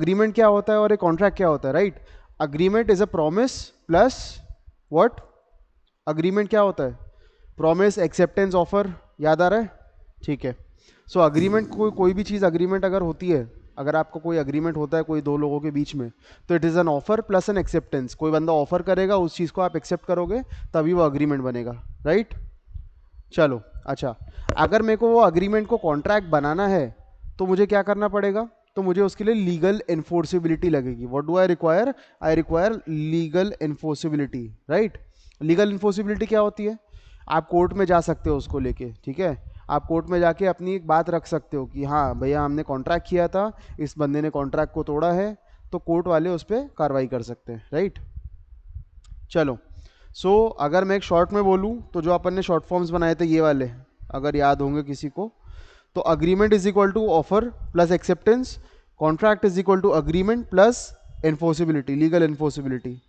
Agreement क्या होता है और एक कॉन्ट्रैक्ट क्या होता है, right? Agreement is a promise plus what? Agreement क्या होता है? प्रॉमिस, एक्सेप्टेंस, ऑफर, याद आ रहा है? ठीक है। सो अग्रीमेंट, कोई भी चीज़ अग्रीमेंट अगर होती है, अगर आपको कोई अग्रीमेंट होता है कोई दो लोगों के बीच में, तो it is an offer plus N acceptance. कोई बंदा ऑफर करेगा, उस चीज़ को आप एक्सेप्ट करोगे, तभी वो अग्रीमेंट बनेगा, राइट? चलो अच्छा, अगर मेरे को वो अग्रीमेंट को कॉन्ट्रैक्ट बनाना है तो मुझे क्या करना पड़ेगा? तो मुझे उसके लिए लीगल एनफोर्सिबिलिटी लगेगी। What do I require? I require legal enforceability, right? Legal enforceability क्या होती है? आप कोर्ट में जा सकते हो उसको लेके, ठीक है? आप कोर्ट में जाके अपनी एक बात रख सकते हो कि हाँ भैया, हमने कॉन्ट्रैक्ट किया था, इस बंदे ने कॉन्ट्रैक्ट को तोड़ा है, तो कोर्ट वाले उस पर कार्रवाई कर सकते हैं, राइट? चलो, अगर मैं एक शॉर्ट में बोलूँ तो जो अपन ने शॉर्ट फॉर्म्स बनाए थे ये वाले, अगर याद होंगे किसी को, तो agreement is equal to offer plus acceptance, contract is equal to agreement plus enforceability, legal enforceability.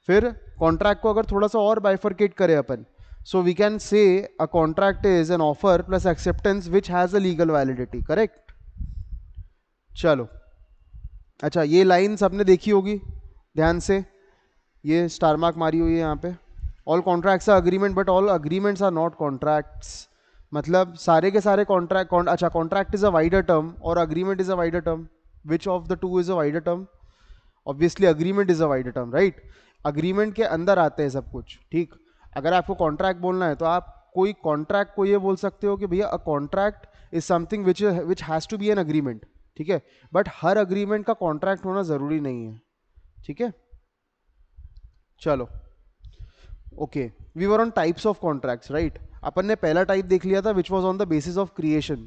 फिर कॉन्ट्रैक्ट को अगर थोड़ा सा और बाइफरकेट करें अपन, सो we can say a contract is an offer plus acceptance which has a legal validity, correct? चलो अच्छा, ये लाइन सबने देखी होगी ध्यान से, ये स्टार मार्क मारी हुई है यहाँ पे। All contracts are agreement but all agreements are not contracts. मतलब सारे के सारे कॉन्ट्रैक्ट, अच्छा, contract is a wider term और agreement is a wider term. Which of the two is a wider term? Obviously agreement is a wider term, right? Agreement के अंदर आते हैं सब कुछ, ठीक? अगर आपको कॉन्ट्रैक्ट बोलना है तो आप कोई कॉन्ट्रैक्ट को ये बोल सकते हो कि भैया a contract is something which has to be an agreement, ठीक है? बट हर अग्रीमेंट का कॉन्ट्रैक्ट होना जरूरी नहीं है, ठीक है? चलो okay, we were on types of contracts, right? अपन ने पहला टाइप देख लिया था which was on the basis of creation.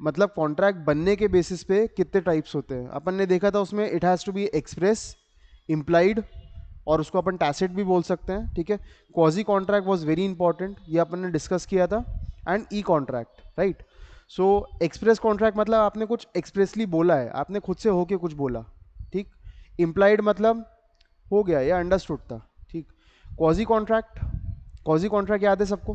मतलब कॉन्ट्रैक्ट बनने के बेसिस पे कितने टाइप्स होते हैं अपन ने देखा था उसमें। It has to be express, implied, और उसको अपन टैसिट भी बोल सकते हैं, ठीक है? Quasi contract was very important, ये अपन ने डिस्कस किया था। And E contract, right? So express contract मतलब आपने कुछ एक्सप्रेसली बोला है, आपने खुद से होके कुछ बोला, ठीक? इम्प्लाइड मतलब हो गया, ये अंडरस्टूड था, ठीक? क्वाजी कॉन्ट्रैक्ट, क्वाजी कॉन्ट्रैक्ट याद है सबको?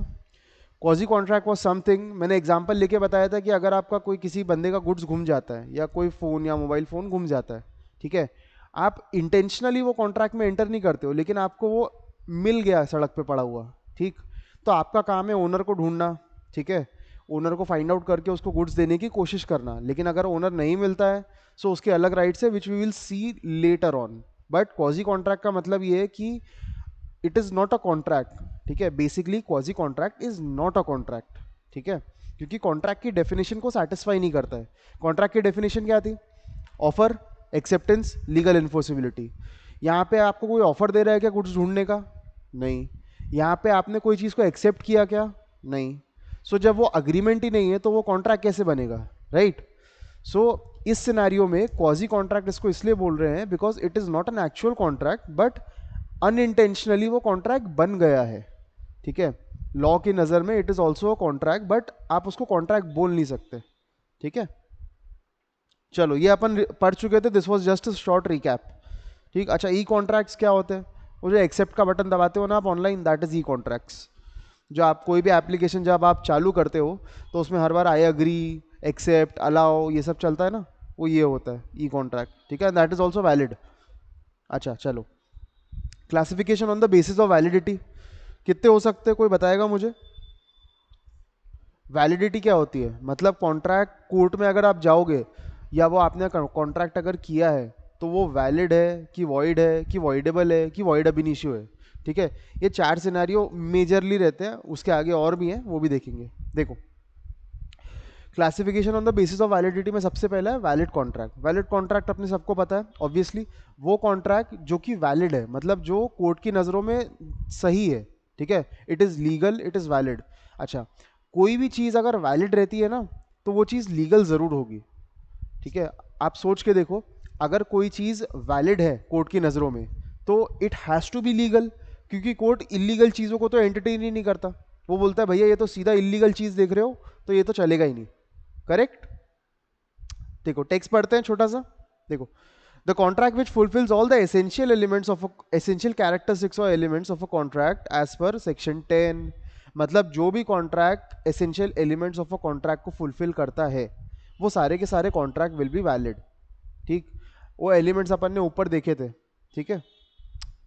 क्वाजी कॉन्ट्रैक्ट वॉज समथिंग, मैंने एग्जांपल लेके बताया था कि अगर आपका कोई किसी बंदे का गुड्स घूम जाता है या कोई फ़ोन या मोबाइल फ़ोन घूम जाता है, ठीक है? आप इंटेंशनली वो कॉन्ट्रैक्ट में एंटर नहीं करते हो, लेकिन आपको वो मिल गया सड़क पे पड़ा हुआ, ठीक? तो आपका काम है ओनर को ढूंढना, ठीक है? ओनर को फाइंड आउट करके उसको गुड्स देने की कोशिश करना। लेकिन अगर ओनर नहीं मिलता है, सो उसके अलग राइट्स है which we will see later on. But quasi contract का मतलब ये है कि it is not a contract, ठीक है? Basically quasi contract is not a contract, ठीक है? क्योंकि कॉन्ट्रैक्ट की डेफिनेशन को सेटिस्फाई नहीं करता है। कॉन्ट्रैक्ट की डेफिनेशन क्या थी? Offer, acceptance, legal enforceability. यहाँ पे आपको कोई ऑफर दे रहा है क्या गुड्स ढूंढने का? नहीं। यहाँ पे आपने कोई चीज़ को एक्सेप्ट किया क्या? नहीं। जब वो अग्रीमेंट ही नहीं है तो वो कॉन्ट्रैक्ट कैसे बनेगा, राइट? सो इस सिनेरियो में क्वाजी कॉन्ट्रैक्ट इसको इसलिए बोल रहे हैं because it is not an actual contract, but unintentionally वो कॉन्ट्रैक्ट बन गया है, ठीक है? लॉ की नज़र में it is also a contract, but आप उसको कॉन्ट्रैक्ट बोल नहीं सकते, ठीक है? चलो, ये अपन पढ़ चुके थे, this was just short recap, ठीक? अच्छा, ई कॉन्ट्रैक्ट्स क्या होते हैं? वो जो एक्सेप्ट का बटन दबाते हो ना आप online, that is E contracts. जो आप कोई भी एप्लीकेशन जब आप चालू करते हो तो उसमें हर बार आई अग्री, एक्सेप्ट, अलाउ, ये सब चलता है ना, वो ये होता है ई कॉन्ट्रैक्ट, ठीक है? That is also valid. अच्छा चलो, classification on the basis of validity, कितने हो सकते हैं, कोई बताएगा मुझे? वैलिडिटी क्या होती है? मतलब कॉन्ट्रैक्ट कोर्ट में अगर आप जाओगे या वो आपने कॉन्ट्रैक्ट अगर किया है तो वो वैलिड है कि वॉइड है कि वॉइडेबल है कि वॉइड अब इनिशियो है, ठीक है? ये चार सिनेरियो मेजरली रहते हैं, उसके आगे और भी हैं, वो भी देखेंगे। देखो, classification on the basis of validity में सबसे पहला है वैलिड कॉन्ट्रैक्ट। वैलिड कॉन्ट्रैक्ट अपने सबको पता है ऑब्वियसली, वो कॉन्ट्रैक्ट जो कि वैलिड है, मतलब जो कोर्ट की नज़रों में सही है, ठीक है? It is legal, it is valid. अच्छा, कोई भी चीज़ अगर वैलिड रहती है ना तो वो चीज़ लीगल ज़रूर होगी, ठीक है? आप सोच के देखो, अगर कोई चीज़ वैलिड है कोर्ट की नज़रों में तो it has to be legal, क्योंकि कोर्ट इलीगल चीज़ों को तो एंटरटेन ही नहीं करता। वो बोलता है भैया ये तो सीधा इलीगल चीज़ देख रहे हो, तो ये तो चलेगा ही नहीं, करेक्ट? देखो टेक्स्ट पढ़ते हैं छोटा सा, देखो, the contract which fulfils all the essential elements of essential characteristics और elements of a contract as per section 10। मतलब जो भी contract essential elements of a contract को फुलफिल करता है वो सारे के सारे कॉन्ट्रैक्ट विल बी वैलिड, ठीक? वो एलिमेंट्स अपन ने ऊपर देखे थे, ठीक है।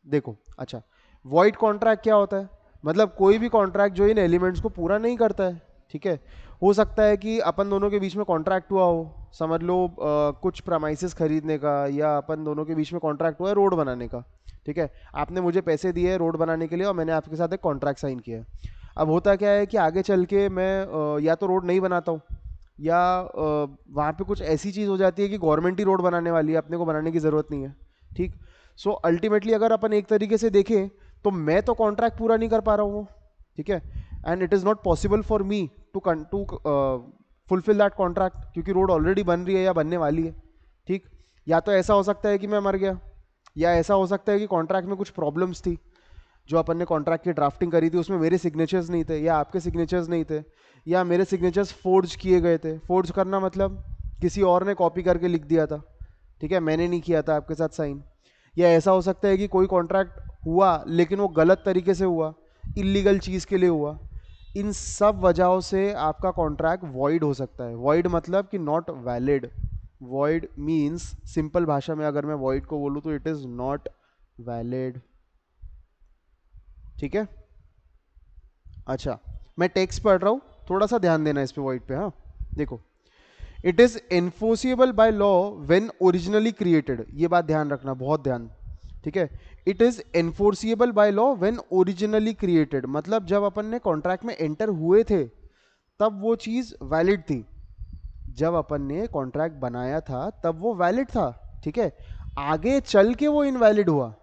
देखो अच्छा, वॉइड कॉन्ट्रैक्ट क्या होता है, मतलब कोई भी कॉन्ट्रैक्ट जो इन एलिमेंट्स को पूरा नहीं करता है, ठीक है। हो सकता है कि अपन दोनों के बीच में कॉन्ट्रैक्ट हुआ हो, समझ लो कुछ प्रमाइसेस खरीदने का, या अपन दोनों के बीच में कॉन्ट्रैक्ट हुआ है रोड बनाने का, ठीक है। आपने मुझे पैसे दिए रोड बनाने के लिए और मैंने आपके साथ एक कॉन्ट्रैक्ट साइन किया है। अब होता क्या है कि आगे चल के मैं या तो रोड नहीं बनाता हूँ, या वहाँ पे कुछ ऐसी चीज़ हो जाती है कि गवर्नमेंट ही रोड बनाने वाली है, अपने को बनाने की ज़रूरत नहीं है, ठीक। सो अल्टीमेटली अगर अपन एक तरीके से देखें तो मैं तो कॉन्ट्रैक्ट पूरा नहीं कर पा रहा हूँ, ठीक है। And it is not possible for me to fulfil that contract, क्योंकि रोड ऑलरेडी बन रही है या बनने वाली है, ठीक। या तो ऐसा हो सकता है कि मैं मर गया, या ऐसा हो सकता है कि कॉन्ट्रैक्ट में कुछ प्रॉब्लम्स थी, जो अपन ने कॉन्ट्रैक्ट की ड्राफ्टिंग करी थी उसमें मेरे सिग्नेचर्स नहीं थे, या आपके सिग्नेचर्स नहीं थे, या मेरे सिग्नेचर्स फोर्ज किए गए थे। फोर्ज करना मतलब किसी और ने कॉपी करके लिख दिया था, ठीक है, मैंने नहीं किया था आपके साथ साइन। या ऐसा हो सकता है कि कोई कॉन्ट्रैक्ट हुआ लेकिन वो गलत तरीके से हुआ, इलीगल चीज़ के लिए हुआ। इन सब वजहों से आपका कॉन्ट्रैक्ट वॉइड हो सकता है। वॉइड मतलब कि not valid. Void means, simple भाषा में अगर मैं वॉइड को बोलूँ तो इट इज़ नॉट वैलिड, ठीक है। अच्छा, मैं टेक्स्ट पढ़ रहा हूँ, थोड़ा सा ध्यान देना इस पे वॉइड पे। हाँ देखो, it is enforceable by law when originally created, ये बात ध्यान रखना, बहुत ध्यान, ठीक है। It is enforceable by law when originally created, मतलब जब अपन ने कॉन्ट्रैक्ट में एंटर हुए थे तब वो चीज वैलिड थी। जब अपन ने कॉन्ट्रैक्ट बनाया था तब वो वैलिड था, ठीक है। आगे चल के वो इनवैलिड हुआ,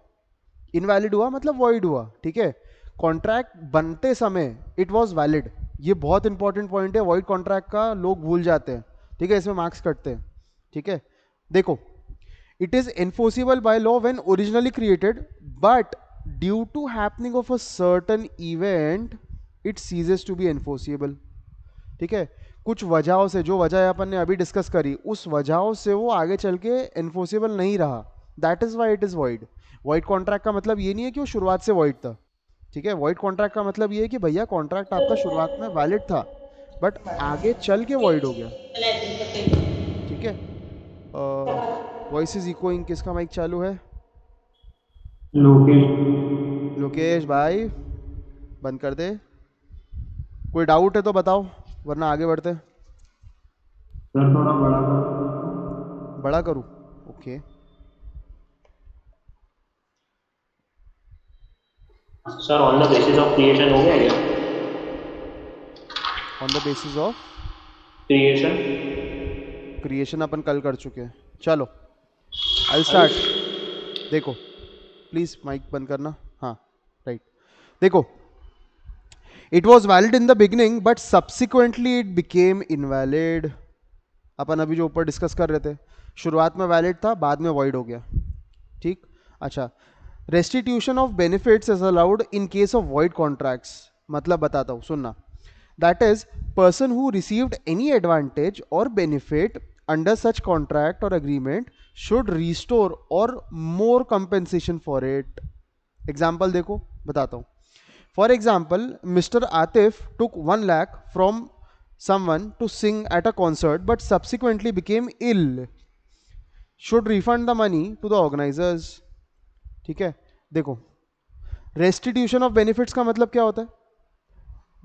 इनवैलिड हुआ मतलब वॉइड हुआ, ठीक है। कॉन्ट्रैक्ट बनते समय इट वाज वैलिड, ये बहुत इंपॉर्टेंट पॉइंट है, वॉइड कॉन्ट्रैक्ट का लोग भूल जाते हैं, ठीक है, इसमें मार्क्स कटते हैं, ठीक है। देखो, it is enforceable by law when originally created but due to happening of a certain event it ceases to be enforceable, ठीक है। कुछ वजहों से, जो वजह अपन ने अभी डिस्कस करी, उस वजहों से वो आगे चल के एनफोर्सिबल नहीं रहा, that is why it is void. Void contract का मतलब ये नहीं है कि वो शुरुआत से वॉइड था, ठीक है। वॉइड कॉन्ट्रैक्ट का मतलब ये है कि भैया कॉन्ट्रैक्ट आपका शुरुआत में वैलिड था बट आगे चल के वॉइड हो गया, ठीक है। वॉइस इज इकोइंग, किसका माइक चालू है? लोकेश। लोकेश भाई, बंद कर दे। कोई डाउट है तो बताओ, वरना आगे बढ़ते। सर थोड़ा बड़ा कर दो। बड़ा करूँ? Okay. Sir on the basis of creation हो गया क्या? On the basis of creation. Creation अपन कल कर चुके हैं। चलो आई स्टार्ट। देखो, प्लीज माइक बंद करना। हाँ, राइट। देखो, it was valid in the beginning but subsequently it became invalid. अपन अभी जो ऊपर डिस्कस कर रहे थे, शुरुआत में वैलिड था, बाद में वॉइड हो गया, ठीक। अच्छा, restitution of benefits is allowed in case of void contracts, मतलब बताता हूँ, सुनना। That is, person who received any advantage और बेनिफिट अंडर सच कॉन्ट्रैक्ट और अग्रीमेंट शुड रिस्टोर और मोर कंपेंसेशन फॉर इट। एग्जाम्पल देखो, बताता हूँ। For example, mister Atif took 1 lakh from someone to sing at a concert but subsequently became ill, should refund the money to the organizers, ठीक है। देखो, restitution of benefits का मतलब क्या होता है?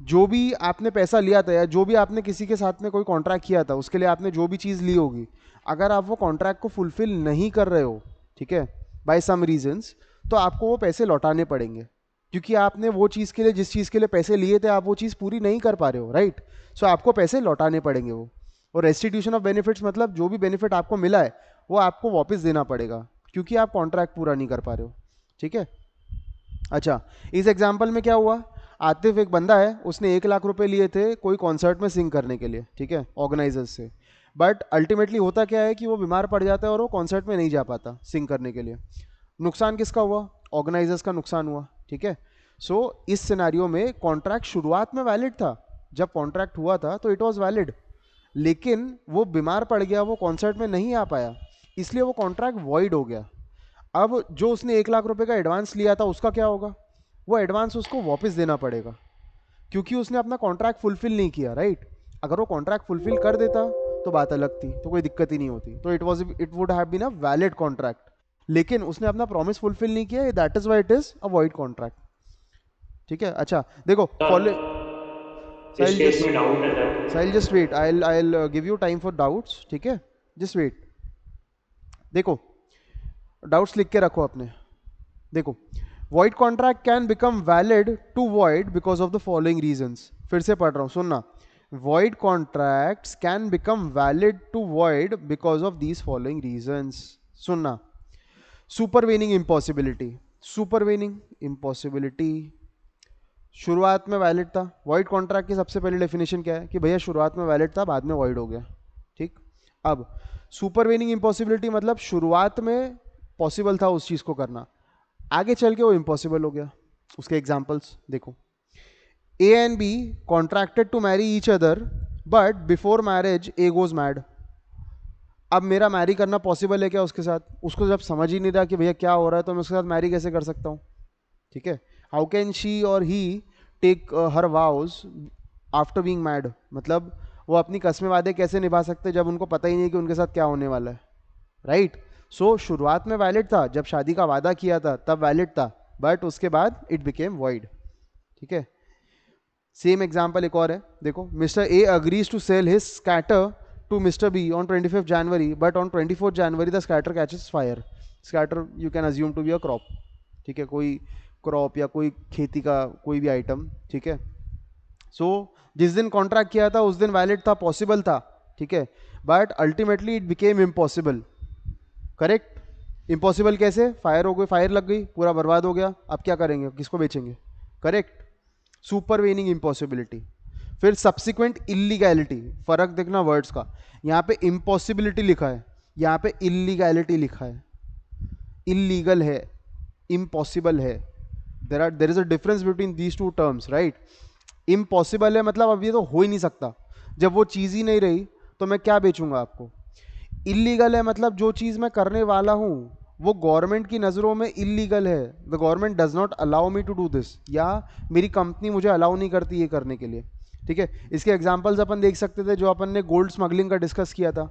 जो भी आपने पैसा लिया था या जो भी आपने किसी के साथ में कोई कॉन्ट्रैक्ट किया था, उसके लिए आपने जो भी चीज़ ली होगी, अगर आप वो कॉन्ट्रैक्ट को फुलफिल नहीं कर रहे हो, ठीक है, बाय सम रीजंस, तो आपको वो पैसे लौटाने पड़ेंगे, क्योंकि आपने वो चीज़ के लिए, जिस चीज़ के लिए पैसे लिए थे, आप वो चीज़ पूरी नहीं कर पा रहे हो, राइट। सो आपको पैसे लौटाने पड़ेंगे वो। और रेस्टिट्यूशन ऑफ बेनिफिट्स मतलब जो भी बेनिफिट आपको मिला है वो आपको वापस देना पड़ेगा, क्योंकि आप कॉन्ट्रैक्ट पूरा नहीं कर पा रहे हो, ठीक है। अच्छा, इस एग्जाम्पल में क्या हुआ? आतिफ एक बंदा है, उसने 1 लाख रुपए लिए थे कोई कॉन्सर्ट में सिंग करने के लिए, ठीक है, ऑर्गेनाइजर्स से। बट अल्टीमेटली होता क्या है कि वो बीमार पड़ जाता है और वो कॉन्सर्ट में नहीं जा पाता सिंग करने के लिए। नुकसान किसका हुआ? ऑर्गेनाइजर्स का नुकसान हुआ, ठीक है। सो इस सिनेरियो में कॉन्ट्रैक्ट शुरुआत में वैलिड था, जब कॉन्ट्रैक्ट हुआ था तो इट वॉज वैलिड, लेकिन वो बीमार पड़ गया, वो कॉन्सर्ट में नहीं आ पाया, इसलिए वो कॉन्ट्रैक्ट वॉइड हो गया। अब जो उसने 1 लाख रुपए का एडवांस लिया था उसका क्या होगा? वो एडवांस उसको वापस देना पड़ेगा, क्योंकि उसने अपना कॉन्ट्रैक्ट फुलफिल नहीं किया, राइट। अगर वो कॉन्ट्रैक्ट फुलफिल कर देता तो बात अलग थी, तो कोई दिक्कत ही नहीं होती, तो it would have been a valid contract. लेकिन उसने अपना प्रॉमिस फुलफिल नहीं किया, that is why it is a void contract. ठीक है, अच्छा देखो सर फॉलो। इस साहिल केस जस्ट में डाउट है sir. Sahil just wait, I give you time for doubts, ठीक है, जस्ट वेट। देखो डाउट्स लिख के रखो अपने। देखो void contract can become valid to void because of the following reasons। फिर से पढ़ रहा हूं, सुनना। void contracts can become valid to void because of these following reasons। सुनना। supervening impossibility। supervening impossibility शुरुआत में वैलिड था। void contract की सबसे पहली डेफिनेशन क्या है कि भैया शुरुआत में वैलिड था, बाद में void हो गया। ठीक। अब सुपरवेनिंग इम्पॉसिबिलिटी मतलब शुरुआत में पॉसिबल था उस चीज को करना, आगे चल के वो इम्पॉसिबल हो गया। उसके एग्जांपल्स देखो। A and B contracted to marry each other, but before marriage A goes mad. अब मेरा मैरी करना पॉसिबल है क्या उसके साथ? उसको जब समझ ही नहीं रहा कि भैया क्या हो रहा है, तो मैं उसके साथ मैरी कैसे कर सकता हूँ? ठीक है। How can she or he take her vows after being mad? मतलब वो अपनी कस्में वादे कैसे निभा सकते जब उनको पता ही नहीं कि उनके साथ क्या होने वाला है, राइट? सो शुरुआत में वैलिड था, जब शादी का वादा किया था तब वैलिड था, बट उसके बाद इट बिकेम वॉइड। ठीक है। सेम एग्जांपल एक और है, देखो। Mister A agrees to sell his scatter to mister B on 25 January, but on 24 January the scatter catches fire. Scatter you can assume to be a crop. ठीक है, कोई crop या कोई खेती का कोई भी आइटम। ठीक है। सो जिस दिन कॉन्ट्रैक्ट किया था उस दिन वैलिड था, पॉसिबल था। ठीक है। But ultimately it became impossible. Correct. Impossible कैसे? फायर हो गई, फायर लग गई, पूरा बर्बाद हो गया, अब क्या करेंगे, किसको बेचेंगे? करेक्ट। Supervening impossibility. फिर सब्सिक्वेंट इलीगैलिटी। फर्क देखना वर्ड्स का, यहाँ पे इम्पॉसिबिलिटी लिखा है, यहाँ पे इलीगैलिटी लिखा है। इलीगल है, इम्पॉसिबल है। There is a difference between these two terms, right? Impossible है मतलब अब ये तो हो ही नहीं सकता, जब वो चीज़ ही नहीं रही तो मैं क्या बेचूंगा आपको। इलीगल है मतलब जो चीज़ मैं करने वाला हूँ वो गवर्नमेंट की नज़रों में इलीगल है, the government does not allow me to do this, या मेरी कंपनी मुझे अलाउ नहीं करती ये करने के लिए। ठीक है। इसके एग्जांपल्स अपन देख सकते थे जो अपन ने गोल्ड स्मगलिंग का डिस्कस किया था।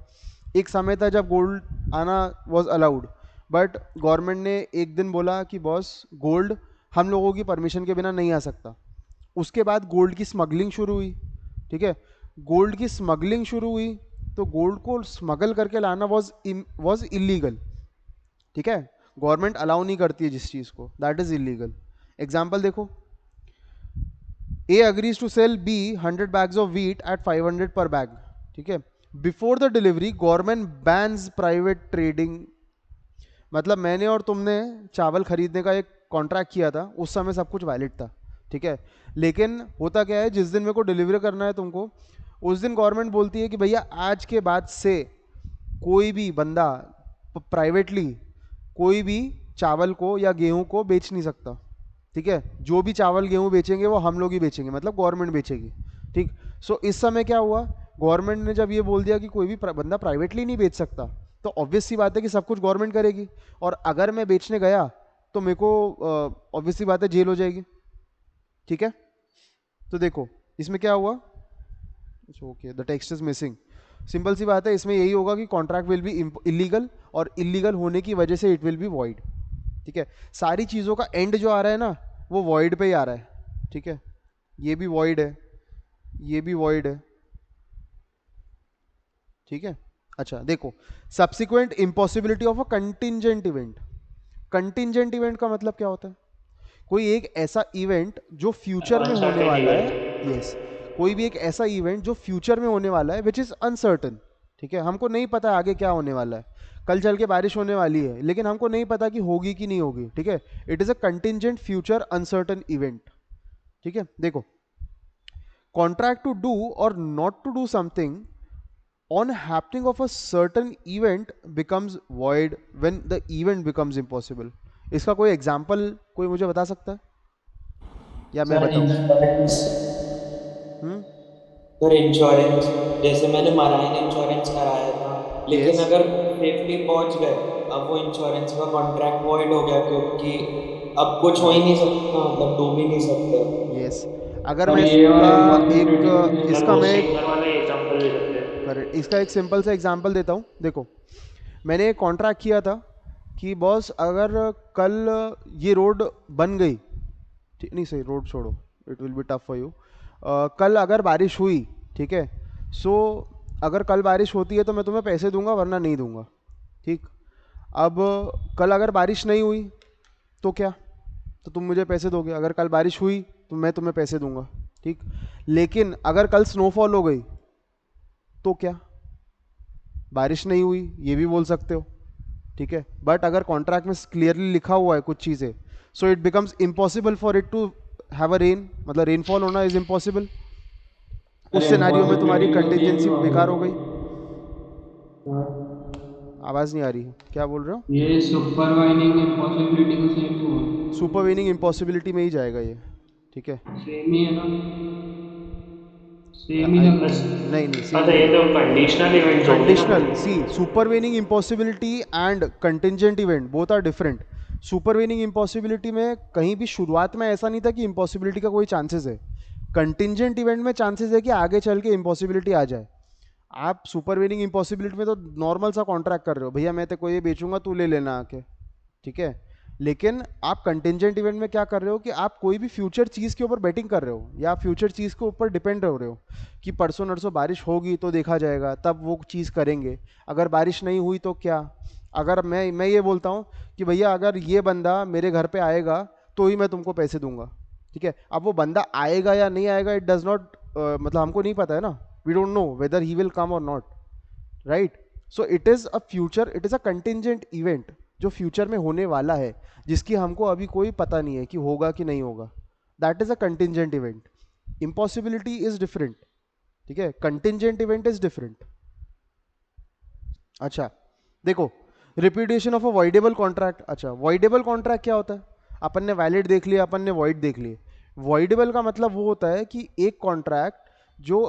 एक समय था जब गोल्ड आना वॉज अलाउड, बट गवर्नमेंट ने एक दिन बोला कि बॉस गोल्ड हम लोगों की परमिशन के बिना नहीं आ सकता। उसके बाद गोल्ड की स्मगलिंग शुरू हुई। ठीक है। गोल्ड की स्मगलिंग शुरू हुई तो गोल्ड को स्मगल करके लाना वॉज इलीगल। ठीक है। गवर्नमेंट अलाउ नहीं करती है जिस चीज को, दैट इज इलीगल। एग्जाम्पल देखो। A agrees to sell B 100 bags of wheat at 500 per bag. ठीक है। Before the delivery government bans private trading. मतलब मैंने और तुमने चावल खरीदने का एक कॉन्ट्रैक्ट किया था, उस समय सब कुछ वैलिड था। ठीक है। लेकिन होता क्या है, जिस दिन मेरे को डिलीवरी करना है तुमको, उस दिन गवर्नमेंट बोलती है कि भैया आज के बाद से कोई भी बंदा प्राइवेटली कोई भी चावल को या गेहूं को बेच नहीं सकता। ठीक है। जो भी चावल गेहूं बेचेंगे वो हम लोग ही बेचेंगे, मतलब गवर्नमेंट बेचेगी। ठीक। सो इस समय क्या हुआ, गवर्नमेंट ने जब ये बोल दिया कि कोई भी बंदा प्राइवेटली नहीं बेच सकता, तो ऑब्वियस सी बात है कि सब कुछ गवर्नमेंट करेगी। और अगर मैं बेचने गया तो मेरे को ऑब्वियस सी बात है जेल हो जाएगी। ठीक है। तो देखो इसमें क्या हुआ, okay the text is missing. Simple सी बात है, इसमें यही होगा कि कॉन्ट्रैक्ट विल बी इलीगल, और इलीगल होने की वजह से इट विल बी वॉइड। ठीक है। सारी चीज़ों का एंड जो आ रहा है ना वो वॉइड पे ही आ रहा है। ठीक है। ये भी वॉइड है, ये भी वॉइड है। ठीक है। अच्छा देखो, subsequent impossibility of a contingent event. Contingent event का मतलब क्या होता है? कोई एक ऐसा इवेंट जो फ्यूचर में होने अनसर्टेन वाला है। इवेंट। यस। कोई भी एक ऐसा इवेंट जो फ्यूचर में होने वाला है विच इज अनसर्टन। ठीक है। हमको नहीं पता आगे क्या होने वाला है, कल चल के बारिश होने वाली है लेकिन हमको नहीं पता कि होगी कि नहीं होगी। ठीक है। It is a contingent future uncertain event. ठीक है। देखो, कॉन्ट्रैक्ट टू डू और not to do something on happening of a certain event becomes void when the event becomes impossible। इसका कोई एग्जाम्पल कोई मुझे बता सकता है या मैं सर बताऊं? इंश्योरेंस। हम्म। सर इंश्योरेंस, जैसे मैंने मराइन इंश्योरेंस कराया था, लेकिन यस। अगर सेफली पहुंच गए, अब वो इंश्योरेंस का कॉन्ट्रैक्ट वॉइड हो गया क्योंकि अब कुछ हो ही नहीं सकता, मतलब डूब ही नहीं सकते। यस। अगर सर मैं ये और इसका एक इम्पॉसिबिलिटी, सर इसका वो मैं एक स्टिंगर वाला एग्जांपल ले सकते हैं। करेक्ट। इसका एक सिंपल सा एग्जांपल देता हूँ। देखो, मैंने एक कॉन्ट्रैक्ट किया था कि बॉस अगर कल ये रोड बन गई, नहीं सही, रोड छोड़ो, it will be tough for you. कल अगर बारिश हुई, ठीक है, सो अगर कल बारिश होती है तो मैं तुम्हें पैसे दूंगा, वरना नहीं दूंगा, ठीक। अब कल अगर बारिश नहीं हुई तो क्या, तो तुम मुझे पैसे दोगे। अगर कल बारिश हुई तो मैं तुम्हें पैसे दूंगा, ठीक। लेकिन अगर कल स्नोफॉल हो गई तो क्या, बारिश नहीं हुई ये भी बोल सकते हो, ठीक है। बट अगर कॉन्ट्रैक्ट में क्लियरली लिखा हुआ है कुछ चीज़ें, so it becomes impossible for it to have a rain, मतलब रेनफॉल होना इज इम्पॉसिबल। उस अरे सिनेरियो में तुम्हारी इम्पॉसिबिलिटी तो सेम ही कंटिजेंसी हुआ बेकार हो गई। हाँ, आवाज़ नहीं आ रही है, क्या बोल रहे हो? ये सुपरवाइनिंग इम्पॉसिबिलिटी तो सेम ही हुआ। सुपरवेनिंग इम्पॉसिबिलिटी में ही जाएगा ये, ठीक है। सेम ही है ना, सेम ही आई, लग रहा है। नहीं नहीं सेम अच्छा, नहीं ये है। तो कंडीशनल इवेंट्स हो गए ना कंडीशनल, फिर। See, supervening impossibility and contingent event both are different. Supervening impossibility में कहीं भी शुरुआत में ऐसा नहीं था कि इम्पॉसिबिलिटी का कोई चांसेस है। कंटिजेंट इवेंट में चांसेस है कि आगे चल के इम्पॉसिबिलिटी आ जाए। आप सुपरवेनिंग इम्पॉसिबिलिटी में तो नॉर्मल सा कॉन्ट्रैक्ट कर रहे हो, भैया मैं तेरे को ये बेचूंगा, तू ले लेना आके, ठीक है। लेकिन आप कंटिजेंट इवेंट में क्या कर रहे हो कि आप कोई भी फ्यूचर चीज़ के ऊपर बैटिंग कर रहे हो, या फ्यूचर चीज़ के ऊपर डिपेंड हो रहे हो कि परसों नरसों बारिश होगी तो देखा जाएगा, तब वो चीज़ करेंगे। अगर बारिश नहीं हुई तो क्या, अगर मैं ये बोलता हूँ कि भैया अगर ये बंदा मेरे घर पे आएगा तो ही मैं तुमको पैसे दूंगा, ठीक है। अब वो बंदा आएगा या नहीं आएगा, इट डज नॉट, मतलब हमको नहीं पता है ना, we don't know whether he will come or not, right. So it is a future, it is a contingent event जो फ्यूचर में होने वाला है, जिसकी हमको अभी कोई पता नहीं है कि होगा कि नहीं होगा। That is a contingent event. Impossibility is different, ठीक है, कंटिजेंट इवेंट इज डिफरेंट। अच्छा, देखो, repetition of a voidable contract. अच्छा, वॉइडेबल कॉन्ट्रैक्ट क्या होता है? अपन ने वैलिड देख लिया, अपन ने वॉइड देख लिए। वॉइडेबल का मतलब वो होता है कि एक कॉन्ट्रैक्ट जो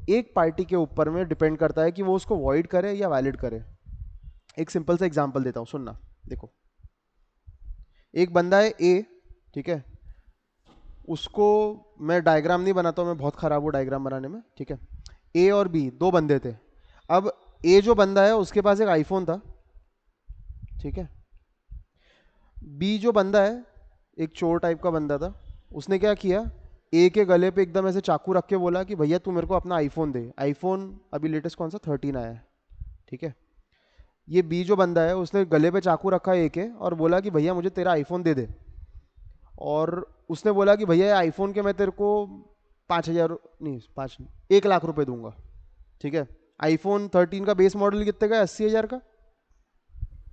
एक पार्टी के ऊपर में डिपेंड करता है कि वो उसको वॉइड करे या वैलिड करे। एक सिंपल सा एग्जांपल देता हूँ, सुनना। देखो, एक बंदा है ए, ठीक है, उसको, मैं डायग्राम नहीं बनाता हूँ, मैं बहुत खराब हूँ डायग्राम बनाने में, ठीक है। ए और बी दो बंदे थे। अब ए जो बंदा है उसके पास एक आईफोन था, ठीक है। बी जो बंदा है, एक चोर टाइप का बंदा था, उसने क्या किया, ए के गले पे एकदम ऐसे चाकू रख के बोला कि भैया तू मेरे को अपना आईफोन दे। आईफोन अभी लेटेस्ट कौन सा, 13 आया है, ठीक है। ये बी जो बंदा है उसने गले पे चाकू रखा ए के और बोला कि भैया मुझे तेरा आईफोन दे दे। और उसने बोला कि भैया आईफोन के मैं तेरे को 5,000, नहीं 5 नहीं, 1 लाख रुपए दूंगा, ठीक है। आईफोन 13 का बेस मॉडल कितने का है, 80,000 का,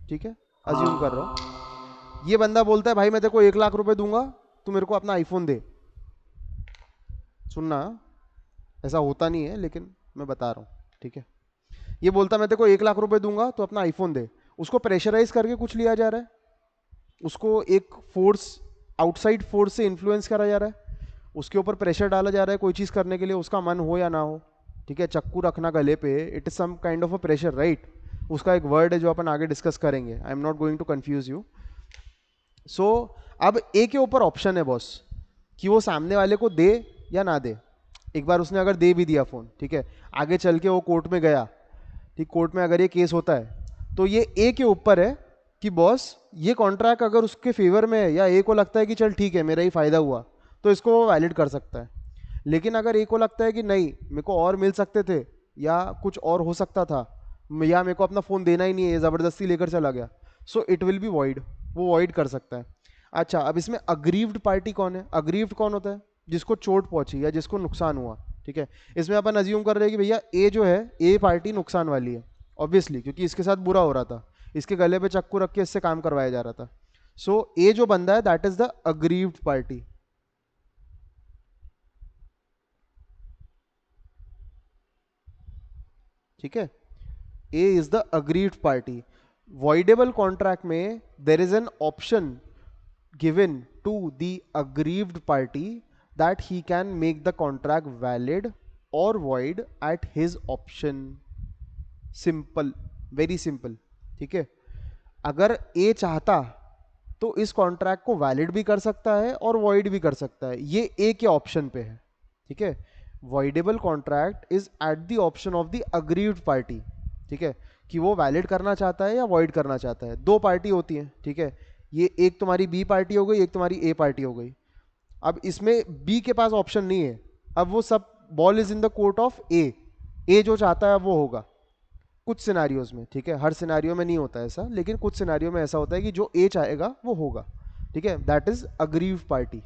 ठीक है, अज्यूम कर रहा हूँ। ये बंदा बोलता है भाई मैं तेरे को 1 लाख रुपए दूंगा, तू मेरे को अपना आईफोन दे। सुनना, ऐसा होता नहीं है लेकिन मैं बता रहा हूँ, ठीक है। ये बोलता मैं तेरे को 1 लाख रुपए दूंगा तो अपना आईफोन दे। उसको प्रेशराइज करके कुछ लिया जा रहा है, उसको एक फोर्स, आउटसाइड फोर्स से इन्फ्लुएंस करा जा रहा है, उसके ऊपर प्रेशर डाला जा रहा है कोई चीज़ करने के लिए, उसका मन हो या ना हो, ठीक है। चक्कू रखना गले पे, it is some kind of a pressure, right. उसका एक वर्ड है जो अपन आगे डिस्कस करेंगे, I am not going to confuse you. So अब ए के ऊपर ऑप्शन है बॉस कि वो सामने वाले को दे या ना दे। एक बार उसने अगर दे भी दिया फ़ोन, ठीक है, आगे चल के वो कोर्ट में गया, ठीक, कोर्ट में अगर ये केस होता है तो ये ए के ऊपर है कि बॉस ये कॉन्ट्रैक्ट अगर उसके फेवर में है या ए को लगता है कि चल ठीक है मेरा ही फायदा हुआ, तो इसको वो वैलिड कर सकता है। लेकिन अगर ए को लगता है कि नहीं मेरे को और मिल सकते थे या कुछ और हो सकता था, या मेरे को अपना फ़ोन देना ही नहीं है, ज़बरदस्ती लेकर चला गया, so it will be void, वो वॉइड कर सकता है। अच्छा, अब इसमें अग्रीव्ड पार्टी कौन है? अग्रीव्ड कौन होता है? जिसको चोट पहुंची या जिसको नुकसान हुआ, ठीक है। इसमें अपन अज्यूम कर रहे हैं कि भैया ए जो है, ए पार्टी नुकसान वाली है, ऑब्वियसली, क्योंकि इसके साथ बुरा हो रहा था, इसके गले पे चक्कू रख के इससे काम करवाया जा रहा था। सो ए जो बंदा है that is the aggrieved party, ठीक है। A is the aggrieved party. Voidable contract में there is an option given to the aggrieved party that he can make the contract valid or void at his option. Simple, very simple, ठीक है। अगर ए चाहता तो इस contract को valid भी कर सकता है और वॉइड भी कर सकता है, ये ए के ऑप्शन पे है, ठीक है। Voidable contract is at the option of the aggrieved party, ठीक है, कि वो वैलिड करना चाहता है या वॉइड करना चाहता है। दो पार्टी होती हैं, ठीक है, ये एक तुम्हारी बी पार्टी हो गई, एक तुम्हारी ए पार्टी हो गई। अब इसमें बी के पास ऑप्शन नहीं है, अब वो सब ball is in the court of A जो चाहता है वो होगा कुछ सिनारियोज में, ठीक है, हर सिनारियो में नहीं होता ऐसा, लेकिन कुछ सिनारियो में ऐसा होता है कि जो ए चाहेगा वो होगा, ठीक है, दैट इज अग्रीव पार्टी।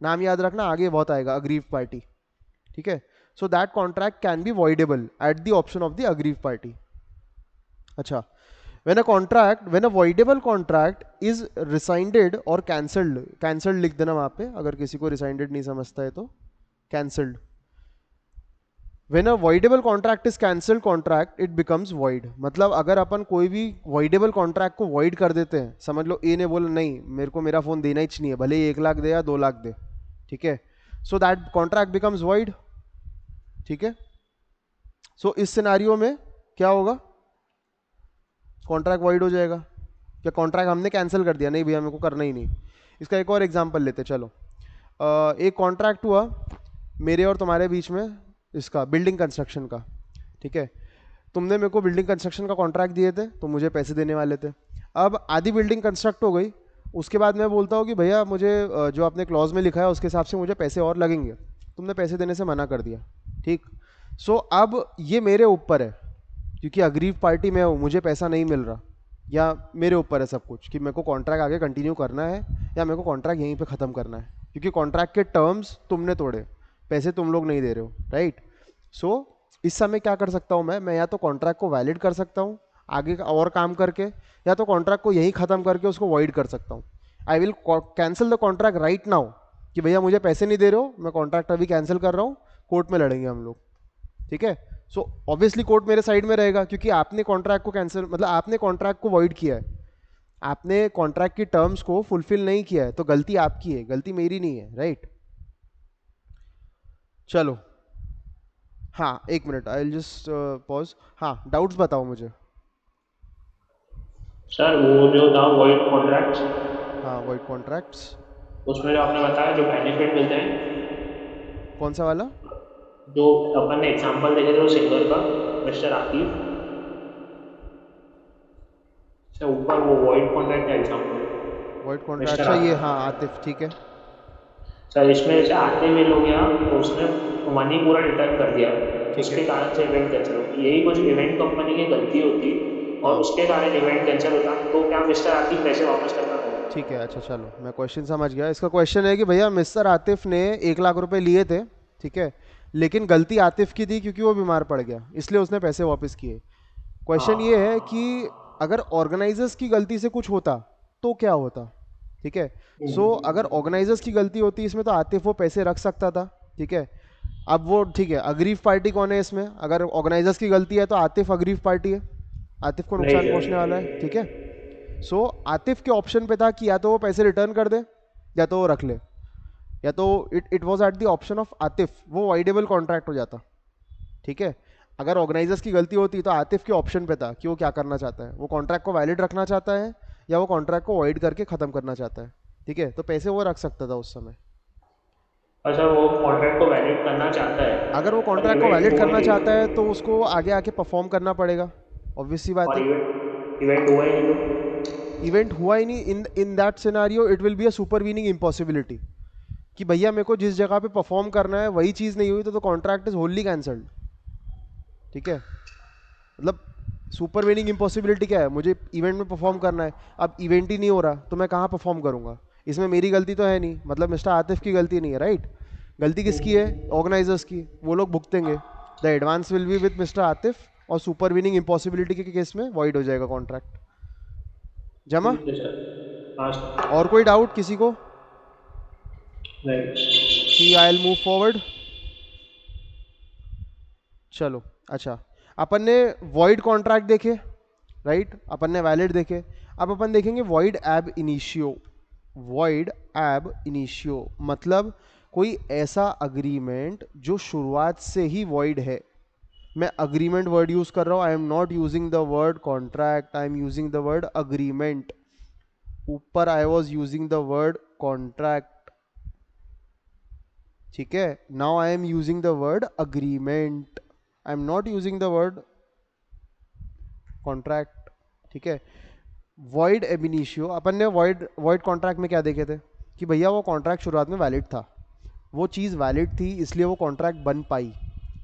नाम याद रखना, आगे बहुत आएगा अग्रीव पार्टी, ठीक है। So that contract can be voidable at the option of the aggrieved party. अच्छा, when a voidable contract is rescinded or cancelled लिख देना वहां पे, अगर किसी को rescinded नहीं समझता है तो cancelled। when a voidable contract is cancelled contract it becomes void। मतलब अगर अपन कोई भी voidable contract को void कर देते हैं, समझ लो ए ने बोला नहीं मेरे को मेरा फोन देना ही नहीं है, भले ही 1 लाख दे या 2 लाख दे, ठीक है, so that contract becomes void, ठीक है। सो इस सिनारियो में क्या होगा, कॉन्ट्रैक्ट वाइड हो जाएगा, या कॉन्ट्रैक्ट हमने कैंसिल कर दिया, नहीं भैया मेरे को करना ही नहीं। इसका एक और एग्जांपल लेते, चलो एक कॉन्ट्रैक्ट हुआ मेरे और तुम्हारे बीच में, इसका बिल्डिंग कंस्ट्रक्शन का, ठीक है, तुमने मेरे को बिल्डिंग कंस्ट्रक्शन का कॉन्ट्रैक्ट दिए थे, तो मुझे पैसे देने वाले थे। अब आधी बिल्डिंग कंस्ट्रक्ट हो गई, उसके बाद मैं बोलता हूँ कि भैया मुझे जो आपने क्लॉज में लिखा है उसके हिसाब से मुझे पैसे और लगेंगे, तुमने पैसे देने से मना कर दिया, ठीक। सो अब ये मेरे ऊपर है, क्योंकि अग्रीव पार्टी में हूँ, मुझे पैसा नहीं मिल रहा, या मेरे ऊपर है सब कुछ कि मेरे को कॉन्ट्रैक्ट आगे कंटिन्यू करना है या मेरे को कॉन्ट्रैक्ट यहीं पे ख़त्म करना है, क्योंकि कॉन्ट्रैक्ट के टर्म्स तुमने तोड़े, पैसे तुम लोग नहीं दे रहे हो, राइट। सो इस समय क्या कर सकता हूँ मैं या तो कॉन्ट्रैक्ट को वैलिड कर सकता हूँ आगे का और काम करके, या तो कॉन्ट्रैक्ट को यहीं ख़त्म करके उसको वॉइड कर सकता हूँ। I will cancel the contract right now, कि भैया मुझे पैसे नहीं दे रहे हो, मैं कॉन्ट्रैक्ट अभी कैंसिल कर रहा हूँ, कोर्ट में लड़ेंगे हम लोग, ठीक है। सो ऑब्वियसली कोर्ट मेरे साइड में रहेगा, क्योंकि आपने कॉन्ट्रैक्ट को कैंसिल, मतलब आपने कॉन्ट्रैक्ट को वॉइड किया है, आपने कॉन्ट्रैक्ट की टर्म्स को फुलफिल नहीं किया है, तो गलती आपकी है, गलती मेरी नहीं है, राइट। चलो हाँ, 1 minute, I will just pause. हाँ, डाउट्स बताओ मुझे। सर वो जो था वॉइड कॉन्ट्रैक्ट, हाँ, वॉइड कॉन्ट्रैक्ट्स, उसमें जो आपने बताया जो बेनिफिट मिलते हैं, कौन सा वाला? जो अपन ने एग्जांपल देखे थे वो सिंगर का, मिस्टर आकिब से ऊपर वो वॉइड कॉन्ट्रैक्ट का एग्जांपल, वॉइड कॉन्ट्रैक्ट, मिस्टर अच्छा ये, आकिब। हाँ आतिफ, ठीक है। सर इसमें जैसे आते हुए लोग यहाँ तो उसने मनी पूरा रिटर्न कर दिया, ठीक है। उसके कारण से इवेंट कैंसिल हो, यही कुछ इवेंट कंपनी की गलती होती और हाँ उसके कारण इवेंट कैंसिल होता, तो क्या मिस्टर आकिब पैसे वापस करना होगा? ठीक है, अच्छा चलो मैं क्वेश्चन समझ गया। इसका क्वेश्चन है कि भैया मिस्टर आतिफ ने 1 लाख रुपए लिए थे, ठीक है, लेकिन गलती आतिफ की थी क्योंकि वो बीमार पड़ गया, इसलिए उसने पैसे वापस किए। क्वेश्चन ये है हाँ। कि अगर ऑर्गेनाइजर्स की गलती से कुछ होता तो क्या होता, ठीक है। सो अगर ऑर्गेनाइजर्स की गलती होती इसमें, तो आतिफ वो पैसे रख सकता था, ठीक है। अब वो ठीक है, अग्रीव पार्टी कौन है इसमें? अगर ऑर्गेनाइजर्स की गलती है तो आतिफ अग्रीव पार्टी है, आतिफ को नहीं नुकसान पहुंचने वाला है, ठीक है। सो आतिफ के ऑप्शन पे था कि या तो वो पैसे रिटर्न कर दे या तो वो रख ले, या तो it was at the option of Atif, वो वाइडेबल कॉन्ट्रैक्ट हो जाता, ठीक है। अगर ऑर्गेनाइजर्स की गलती होती तो आतिफ के ऑप्शन पे था कि वो क्या करना चाहता है, वो कॉन्ट्रैक्ट को वैलिड रखना चाहता है या वो कॉन्ट्रैक्ट को वॉइड करके खत्म करना चाहता है, ठीक है। तो पैसे वो रख सकता था उस समय। अच्छा वो कॉन्ट्रैक्ट को वैलिड करना चाहता है अगर वो पर कॉन्ट्रैक्ट को इवेंट वैलिड हुआ करना ही चाहता है नहीं, तो उसको आगे आके परफॉर्म करना पड़ेगा, ऑब्वियस सी बात और है। इवेंट हुआ ही नहीं इवेंट हुआ ही नहीं, in in that scenario it will be a supervening impossibility, कि भैया मेरे को जिस जगह पे परफॉर्म करना है वही चीज़ नहीं हुई तो कॉन्ट्रैक्ट इज होली कैंसल्ड, ठीक है। मतलब सुपरवीनिंग इम्पॉसिबिलिटी क्या है, मुझे इवेंट में परफॉर्म करना है, अब इवेंट ही नहीं हो रहा तो मैं कहाँ परफॉर्म करूँगा, इसमें मेरी गलती तो है नहीं, मतलब मिस्टर आतिफ की गलती नहीं है, राइट। गलती किसकी है? ऑर्गेनाइजर्स की, वो लोग भुगतेंगे, the advance will be with mister Atif, और सुपरवीनिंग इम्पॉसिबिलिटी के केस में वॉइड हो जाएगा कॉन्ट्रैक्ट। जमा? ठीक है सर। हाँ सर। और कोई डाउट किसी को नहीं। कि आई विल मूव फॉरवर्ड? चलो अच्छा, अपन ने वॉइड कॉन्ट्रैक्ट देखे, राइट, अपन ने वैलिड देखे, अब अपन देखेंगे void ab initio. Void ab initio मतलब कोई ऐसा अग्रीमेंट जो शुरुआत से ही वॉइड है। मैं अग्रीमेंट वर्ड यूज कर रहा हूं, I am not using the word contract, I am using the word agreement. ऊपर I was using the word contract, ठीक है, now I am using the word agreement, I am not using the word contract. ठीक है, void ab initio, अपन ने void void contract में क्या देखे थे कि भैया वो कॉन्ट्रैक्ट शुरुआत में वैलिड था, वो चीज़ वैलिड थी इसलिए वो कॉन्ट्रैक्ट बन पाई।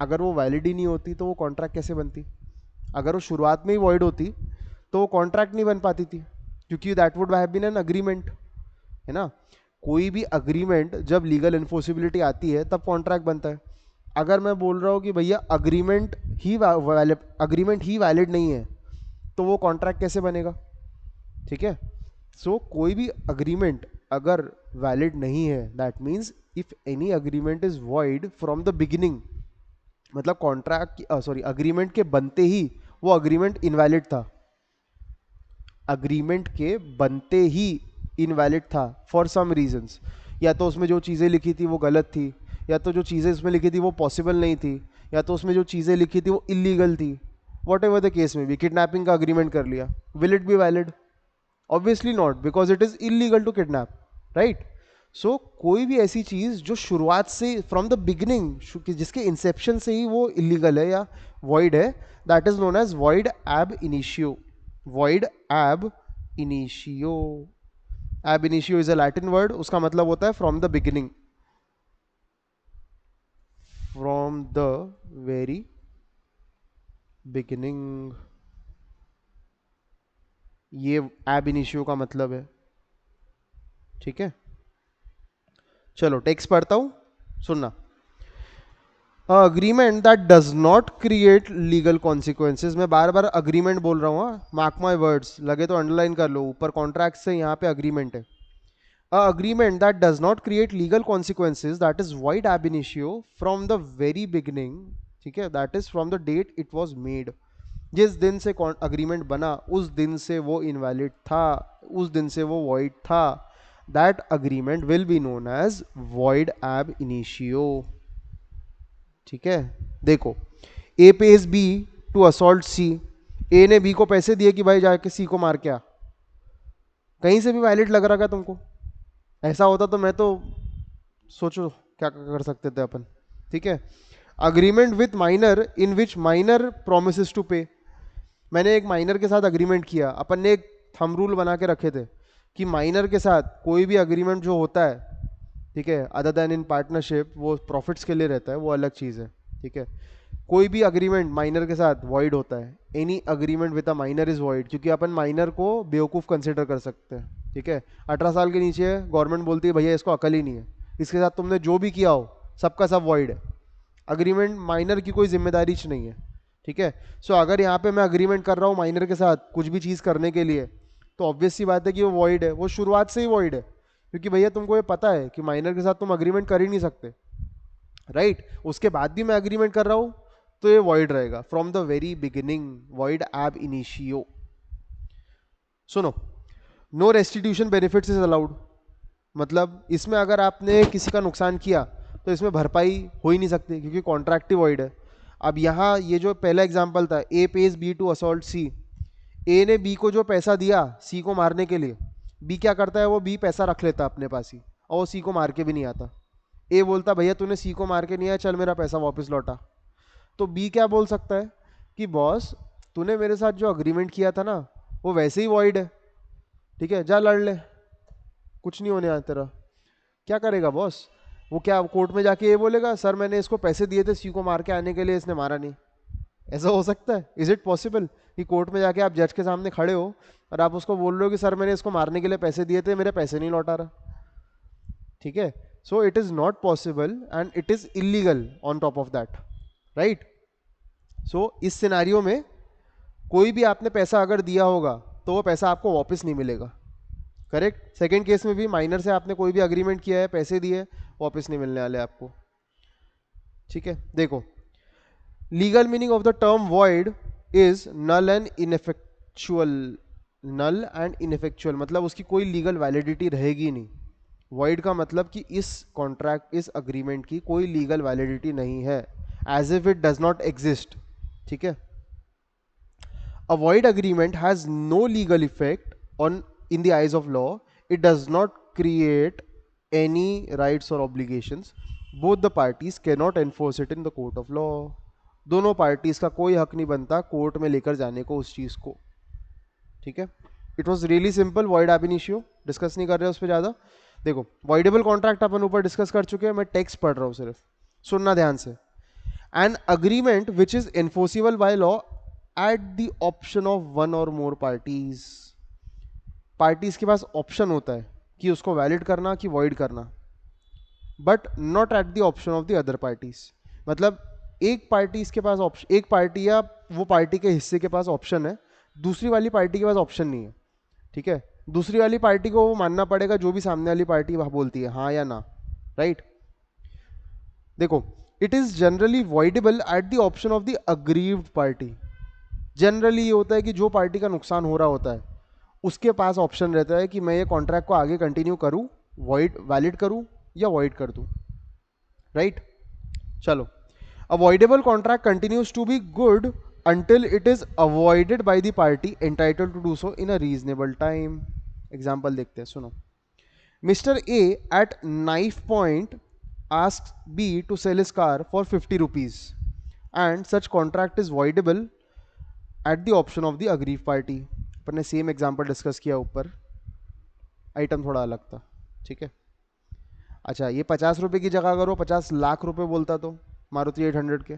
अगर वो वैलिड ही नहीं होती तो वो कॉन्ट्रैक्ट कैसे बनती? अगर वो शुरुआत में ही वॉइड होती तो वो कॉन्ट्रैक्ट नहीं बन पाती थी, क्योंकि that would have been an agreement, है ना। कोई भी अग्रीमेंट जब लीगल इन्फोर्सिबिलिटी आती है तब कॉन्ट्रैक्ट बनता है। अगर मैं बोल रहा हूँ कि भैया अग्रीमेंट ही वैलिड नहीं है तो वो कॉन्ट्रैक्ट कैसे बनेगा? ठीक है, सो कोई भी अग्रीमेंट अगर वैलिड नहीं है, that means if any agreement is void from the beginning, मतलब कॉन्ट्रैक्ट सॉरी अग्रीमेंट के बनते ही वो अग्रीमेंट इनवैलिड था, अग्रीमेंट के बनते ही इनवैलिड था फॉर सम रीजंस, या तो उसमें जो चीज़ें लिखी थी वो गलत थी, या तो जो चीज़ें उसमें लिखी थी वो पॉसिबल नहीं थी, या तो उसमें जो चीज़ें लिखी थी वो इलीगल थी, वॉट एवर द केस में भी। किडनैपिंग का अग्रीमेंट कर लिया, will it be valid? Obviously not, because it is illegal to kidnap, right. So कोई भी ऐसी चीज जो शुरुआत से फ्रॉम द बिगिनिंग जिसके इंसेप्शन से ही वो इलीगल है या वॉइड है, that is known as void ab initio. Void ab initio, ab initio is a Latin word, उसका मतलब होता है from the beginning, from the very beginning, ये एब इनिशियो का मतलब है। ठीक है, चलो टेक्स्ट पढ़ता हूं, सुनना। Agreement that does not create legal consequences, मैं बार बार अग्रीमेंट बोल रहा हूँ, मार्क माई वर्ड्स, लगे तो अंडरलाइन कर लो, ऊपर कॉन्ट्रैक्ट से यहाँ पे अग्रीमेंट है। A agreement that does not create legal consequences that is void ab initio from the very beginning, ठीक है, that is from the date it was made, जिस दिन से अग्रीमेंट बना उस दिन से वो इनवैलिड था, उस दिन से वो वॉइड था, that agreement will be known as void ab initio. ठीक है, देखो, A pays B to assault C, A ने बी को पैसे दिए कि भाई जाके सी को मार के आ, कहीं से भी वैलिड लग रहा है तुमको? ऐसा होता तो मैं तो सोचो क्या कर सकते थे अपन। ठीक है, agreement with minor in which minor promises to pay, मैंने एक माइनर के साथ अग्रीमेंट किया, अपन ने एक थंब रूल बना के रखे थे कि माइनर के साथ कोई भी अग्रीमेंट जो होता है, ठीक है, अदर देन इन पार्टनरशिप, वो प्रॉफिट्स के लिए रहता है, वो अलग चीज़ है। ठीक है, कोई भी अग्रीमेंट माइनर के साथ वॉइड होता है, any agreement with a minor is void, क्योंकि अपन माइनर को बेवकूफ़ कंसिडर कर सकते हैं। ठीक है, 18 साल के नीचे गवर्नमेंट बोलती है भैया इसको अकल ही नहीं है, इसके साथ तुमने जो भी किया हो सबका सब वॉइड है, अग्रीमेंट माइनर की कोई जिम्मेदारी नहीं है। ठीक है, सो अगर यहाँ पे मैं अग्रीमेंट कर रहा हूँ माइनर के साथ कुछ भी चीज़ करने के लिए, तो ऑब्वियस सी बात है कि वो वॉइड है, वो शुरुआत से ही वॉइड है, क्योंकि भैया तुमको ये पता है कि माइनर के साथ तुम अग्रीमेंट कर ही नहीं सकते, राइट। उसके बाद भी मैं अग्रीमेंट कर रहा हूँ तो ये वॉइड रहेगा from the very beginning, void ab initio. सुनो, no restitution benefits is allowed, मतलब इसमें अगर आपने किसी का नुकसान किया तो इसमें भरपाई हो ही नहीं सकती, क्योंकि कॉन्ट्रैक्ट ही वॉइड है। अब यहाँ ये जो पहला एग्जांपल था, ए pays B to assault C, A ने बी को जो पैसा दिया सी को मारने के लिए, बी क्या करता है, वो बी पैसा रख लेता अपने पास ही, और वो सी को मार के भी नहीं आता। ए बोलता भैया तूने सी को मार के नहीं आया, चल मेरा पैसा वापस लौटा। तो बी क्या बोल सकता है कि बॉस तूने मेरे साथ जो अग्रीमेंट किया था ना वो वैसे ही वॉइड है, ठीक है, जा लड़ ले, कुछ नहीं होने आता तेरा। क्या करेगा बॉस? वो क्या कोर्ट में जाके ये बोलेगा सर मैंने इसको पैसे दिए थे सी को मार के आने के लिए, इसने मारा नहीं? ऐसा हो सकता है? इज इट पॉसिबल कि कोर्ट में जाके आप जज के सामने खड़े हो और आप उसको बोल रहे हो कि सर मैंने इसको मारने के लिए पैसे दिए थे, मेरे पैसे नहीं लौटा रहा? ठीक है, so it is not possible and it is illegal on top of that, right. So इस सिनेरियो में कोई भी आपने पैसा अगर दिया होगा तो वो पैसा आपको वापस नहीं मिलेगा, करेक्ट। सेकंड केस में भी माइनर से आपने कोई भी अग्रीमेंट किया है, पैसे दिए, वापस नहीं मिलने वाले आपको। ठीक है, देखो, legal meaning of the term void is null and ineffectual, null and ineffectual मतलब उसकी कोई लीगल वैलिडिटी रहेगी नहीं। वॉइड का मतलब कि इस कॉन्ट्रैक्ट, इस अग्रीमेंट की कोई लीगल वैलिडिटी नहीं है, as if it does not exist. ठीक है, a void agreement has no legal effect on in the eyes of law, it does not create any rights or obligations, both the parties can not enforce it in the court of law. दोनों parties का कोई हक नहीं बनता court में लेकर जाने को उस चीज को, ठीक है। It was really simple, void ab initio, discuss नहीं कर रहे उस पर ज्यादा। देखो वॉइडेबल कॉन्ट्रैक्ट अपन ऊपर डिस्कस कर चुके हैं, मैं टेक्स्ट पढ़ रहा हूँ सिर्फ, सुनना ध्यान से। An agreement which is enforceable by law at the option of one और मोर पार्टीज। पार्टीज के पास ऑप्शन होता है कि उसको वैलिड करना कि वॉइड करना, but not at the option of the other parties. मतलब एक पार्टीज के पास ऑप्शन, एक पार्टी या वो पार्टी के हिस्से के पास ऑप्शन है, दूसरी वाली पार्टी के पास ऑप्शन नहीं है, ठीक है। दूसरी वाली पार्टी को वो मानना पड़ेगा जो भी सामने वाली पार्टी वह बोलती है, हाँ या ना, राइट। देखो it is generally voidable at the option of the aggrieved party. Generally ये होता है कि जो पार्टी का नुकसान हो रहा होता है उसके पास ऑप्शन रहता है कि मैं ये कॉन्ट्रैक्ट को आगे कंटिन्यू करूं, वॉइड वैलिड करूं या वॉइड कर दूं, राइट। चलो, avoidable contract continues to be good until it is avoided by the party entitled to do so in a reasonable time. Example देखते हैं, सुनो। Mr. A at knife point asks B to sell his car for 50 rupees and such contract is voidable at the option of the aggrieved party. अपन ने same example discuss किया ऊपर, item थोड़ा अलग था, ठीक है। अच्छा, ये 50 रुपये की जगह अगर वो 50 लाख रुपए बोलता तो मारुति 800 के,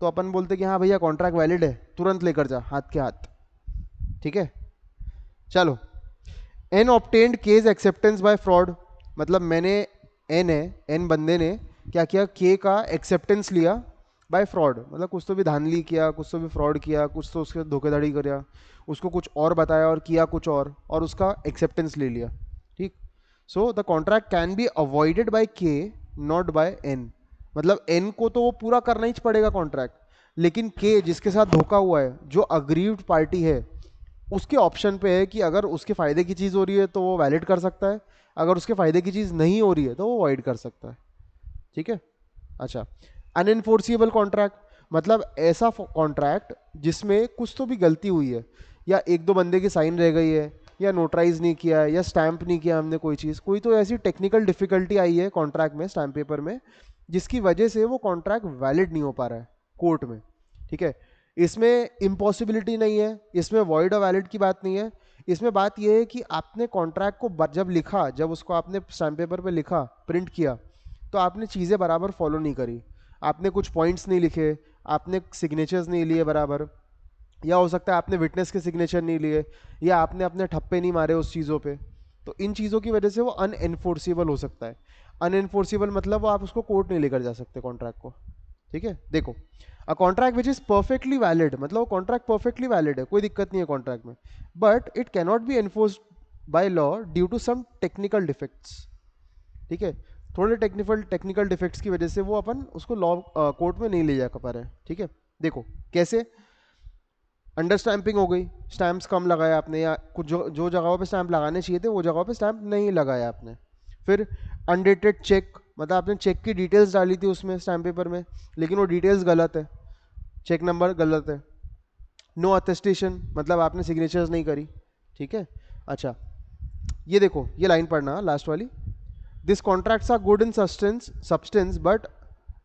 तो अपन बोलते कि हाँ भैया कॉन्ट्रैक्ट वैलिड है, तुरंत लेकर जा हाथ के हाथ, ठीक है। चलो, an obtained case acceptance by fraud. मतलब मैंने, एन है, एन बंदे ने क्या किया, के का एक्सेप्टेंस लिया बाय फ्रॉड। मतलब कुछ तो भी धांधली किया, कुछ तो भी फ्रॉड किया, कुछ तो उसके धोखेधड़ी किया, उसको कुछ और बताया और किया कुछ और उसका एक्सेप्टेंस ले लिया, ठीक। So the contract can be avoided by के नॉट बाय एन। मतलब एन को तो वो पूरा करना ही पड़ेगा कॉन्ट्रैक्ट, लेकिन के जिसके साथ धोखा हुआ है, जो अग्रीव्ड पार्टी है, उसके ऑप्शन पे है कि अगर उसके फायदे की चीज हो रही है तो वो वैलिड कर सकता है, अगर उसके फायदे की चीज नहीं हो रही है तो वो वॉइड कर सकता है, ठीक है। अच्छा, अनएनफोर्सिबल कॉन्ट्रैक्ट मतलब ऐसा कॉन्ट्रैक्ट जिसमें कुछ तो भी गलती हुई है, या एक दो बंदे की साइन रह गई है, या नोटराइज नहीं किया है, या स्टैंप नहीं किया हमने कोई चीज़, कोई तो ऐसी टेक्निकल डिफिकल्टी आई है कॉन्ट्रैक्ट में, स्टैंप पेपर में, जिसकी वजह से वो कॉन्ट्रैक्ट वैलिड नहीं हो पा रहा है कोर्ट में, ठीक है। इसमें इम्पॉसिबिलिटी नहीं है, इसमें वॉइड और वैलिड की बात नहीं है, इसमें बात यह है कि आपने कॉन्ट्रैक्ट को जब लिखा, जब उसको आपने स्टैंप पेपर पे लिखा, प्रिंट किया, तो आपने चीज़ें बराबर फॉलो नहीं करी, आपने कुछ पॉइंट्स नहीं लिखे, आपने सिग्नेचर्स नहीं लिए बराबर, या हो सकता है आपने विटनेस के सिग्नेचर नहीं लिए, या आपने अपने ठप्पे नहीं मारे उस चीज़ों पे, तो इन चीज़ों की वजह से वो अनएनफोर्सिबल हो सकता है। अनएनफोर्सिबल मतलब वो आप उसको कोर्ट नहीं लेकर जा सकते कॉन्ट्रैक्ट को, ठीक है। देखो, a contract which is perfectly valid, मतलब वो कॉन्ट्रैक्ट परफेक्टली वैलिड है, कोई दिक्कत नहीं है कॉन्ट्रैक्ट में, but it cannot be enforced by law due to some technical defects, ठीक है। थोड़े टेक्निकल डिफेक्ट्स की वजह से वो अपन उसको लॉ कोर्ट में नहीं ले जा पा रहे हैं, ठीक है। देखो कैसे, अंडर स्टैंपिंग हो गई, स्टैंप्स कम लगाया आपने, या कुछ जो जगहों पे स्टैंप लगाने चाहिए थे वो जगहों पे स्टैंप नहीं लगाया आपने। फिर अनडेटेड चेक, मतलब आपने चेक की डिटेल्स डाली थी उसमें स्टैंप पेपर में, लेकिन वो डिटेल्स गलत है, चेक नंबर गलत है। नो अटेस्टेशन, मतलब आपने सिग्नेचर्स नहीं करी, ठीक है। अच्छा, ये देखो, ये लाइन पढ़ना लास्ट वाली, this contracts are good in substance but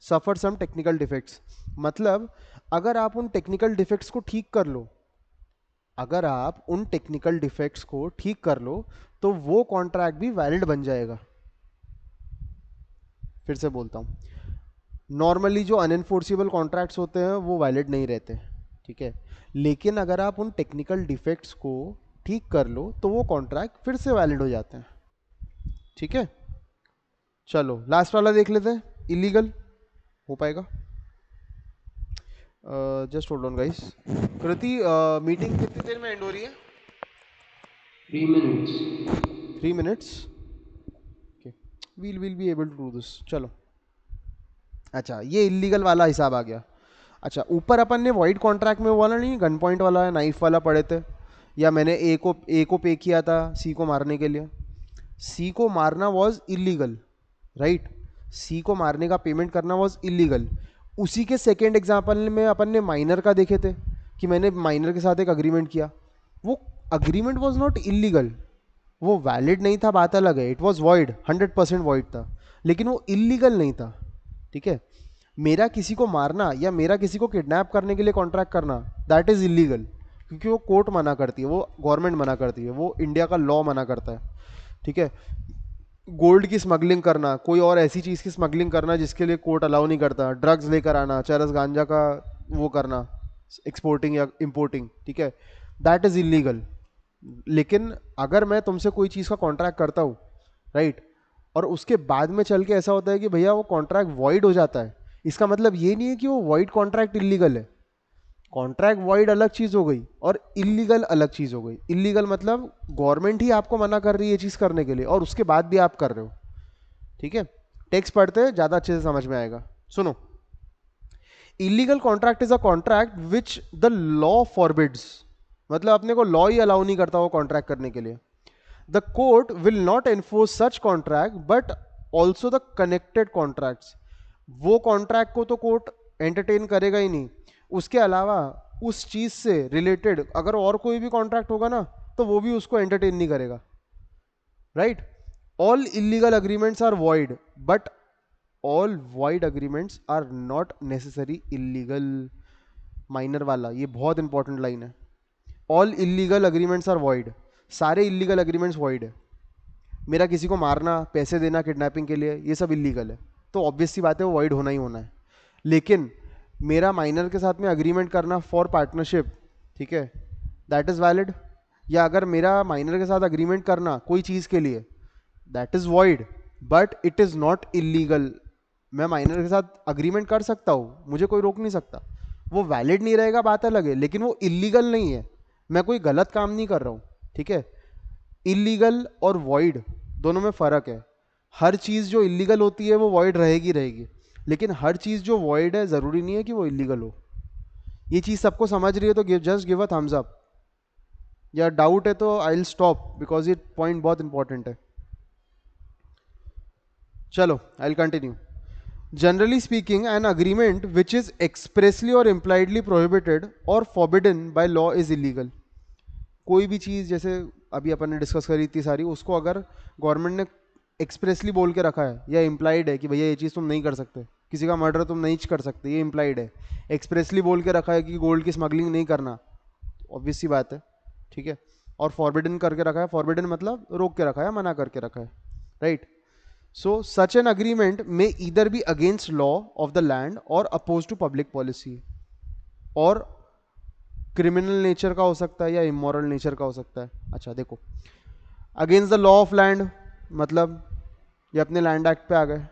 suffer some technical defects. मतलब अगर आप उन टेक्निकल डिफेक्ट्स को ठीक कर लो, अगर आप उन टेक्निकल डिफेक्ट्स को ठीक कर लो तो वो कॉन्ट्रैक्ट भी वैलिड बन जाएगा। फिर से बोलता हूँ, नॉर्मली जो अनएनफोर्सिबल कॉन्ट्रैक्ट्स होते हैं वो वैलिड नहीं रहते, ठीक है, लेकिन अगर आप उन टेक्निकल डिफेक्ट्स को ठीक कर लो तो वो कॉन्ट्रैक्ट फिर से वैलिड हो जाते हैं, ठीक है। चलो लास्ट वाला देख लेते हैं, इलीगल हो पाएगा। Just hold on guys. Kriti, meeting कितनी देर में एंड हो रही है? 3 minutes. 3 minutes, okay, we'll be able to do this। चलो, अच्छा ये इलीगल वाला हिसाब आ गया। अच्छा, ऊपर अपन ने वॉइड कॉन्ट्रैक्ट में वाला नहीं, गन पॉइंट वाला, नाइफ वाला पढ़े थे, या मैंने ए को पे किया था सी को मारने के लिए, सी को मारना वॉज इलीगल, राइट, सी को मारने का पेमेंट करना वॉज इलीगल। उसी के सेकेंड एग्जाम्पल में अपन ने माइनर का देखे थे कि मैंने माइनर के साथ एक अग्रीमेंट किया, वो अग्रीमेंट वॉज नॉट इलीगल, वो वैलिड नहीं था, बात अलग है, इट वॉज वॉइड, 100% वॉइड था, लेकिन वो इलीगल नहीं था, ठीक है, मेरा किसी को मारना या मेरा किसी को किडनैप करने के लिए कॉन्ट्रैक्ट करना, दैट इज इलीगल, क्योंकि वो कोर्ट मना करती है, वो गवर्नमेंट मना करती है, वो इंडिया का लॉ मना करता है। ठीक है, गोल्ड की स्मगलिंग करना, कोई और ऐसी चीज़ की स्मगलिंग करना जिसके लिए कोर्ट अलाउ नहीं करता, ड्रग्स लेकर आना, चरस गांजा का वो करना, एक्सपोर्टिंग या इंपोर्टिंग, ठीक है, दैट इज इलीगल। लेकिन अगर मैं तुमसे कोई चीज़ का कॉन्ट्रैक्ट करता हूँ, राइट, और उसके बाद में चल के ऐसा होता है कि भैया वो कॉन्ट्रैक्ट वॉइड हो जाता है, इसका मतलब ये नहीं है कि वो वॉइड कॉन्ट्रैक्ट इलीगल है। कॉन्ट्रैक्ट वॉइड अलग चीज़ हो गई और इलीगल अलग चीज़ हो गई। इलीगल मतलब गवर्नमेंट ही आपको मना कर रही है ये चीज़ करने के लिए और उसके बाद भी आप कर रहे हो। ठीक है, टेक्स्ट पढ़ते हैं ज़्यादा अच्छे से समझ में आएगा। सुनो, illegal contract is a contract which the law forbids, मतलब अपने को लॉ ही अलाउ नहीं करता वो कॉन्ट्रैक्ट करने के लिए। The court will not enforce such contract but also the connected contracts, वो कॉन्ट्रैक्ट को तो कोर्ट एंटरटेन करेगा ही नहीं, उसके अलावा उस चीज से रिलेटेड अगर और कोई भी कॉन्ट्रैक्ट होगा ना तो वो भी उसको एंटरटेन नहीं करेगा। Right, all illegal agreements are void but all void agreements are not necessary illegal. Minor वाला ये बहुत इंपॉर्टेंट लाइन है। All illegal agreements are void, सारे इलीगल अग्रीमेंट्स वॉइड है। मेरा किसी को मारना, पैसे देना किडनैपिंग के लिए, ये सब इलीगल है, तो ऑब्वियस सी बात है वो वॉइड होना ही होना है। लेकिन मेरा माइनर के साथ में अग्रीमेंट करना फॉर पार्टनरशिप, ठीक है, दैट इज वैलिड। या अगर मेरा माइनर के साथ अग्रीमेंट करना कोई चीज़ के लिए, that is void but it is not illegal. मैं माइनर के साथ अग्रीमेंट कर सकता हूँ, मुझे कोई रोक नहीं सकता, वो वैलिड नहीं रहेगा बात अलग है, लेकिन वो इलीगल नहीं है, मैं कोई गलत काम नहीं कर रहा हूँ। ठीक है, इलीगल और वॉइड दोनों में फ़र्क है। हर चीज़ जो इलीगल होती है वो वॉइड रहेगी रहेगी, लेकिन हर चीज़ जो वॉइड है ज़रूरी नहीं है कि वो इलीगल हो। ये चीज़ सबको समझ रही है तो just give a thumbs up, या डाउट है तो आई विल स्टॉप बिकॉज ये पॉइंट बहुत इंपॉर्टेंट है। चलो I will continue. Generally speaking an agreement which is expressly और इम्प्लाइडली प्रोहिबिटेड और forbidden by law is illegal. कोई भी चीज़ जैसे अभी अपन ने डिस्कस करी इतनी सारी, उसको अगर गवर्नमेंट ने एक्सप्रेसली बोल के रखा है या इम्प्लाइड है कि भैया ये चीज़ तुम नहीं कर सकते, किसी का मर्डर तुम नहीं कर सकते, ये इम्प्लाइड है, एक्सप्रेसली बोल के रखा है कि गोल्ड की स्मगलिंग नहीं करना, ऑब्वियस सी बात है। ठीक है, और फॉरबिडन करके रखा है, फॉरबिडन मतलब रोक के रखा है, मना करके रखा है। Right, so such an agreement में either be against law of the land और अपोज टू पब्लिक पॉलिसी, और क्रिमिनल नेचर का हो सकता है या इमोरल नेचर का हो सकता है। अच्छा देखो, against the law of land मतलब ये अपने लैंड एक्ट पे आ गए,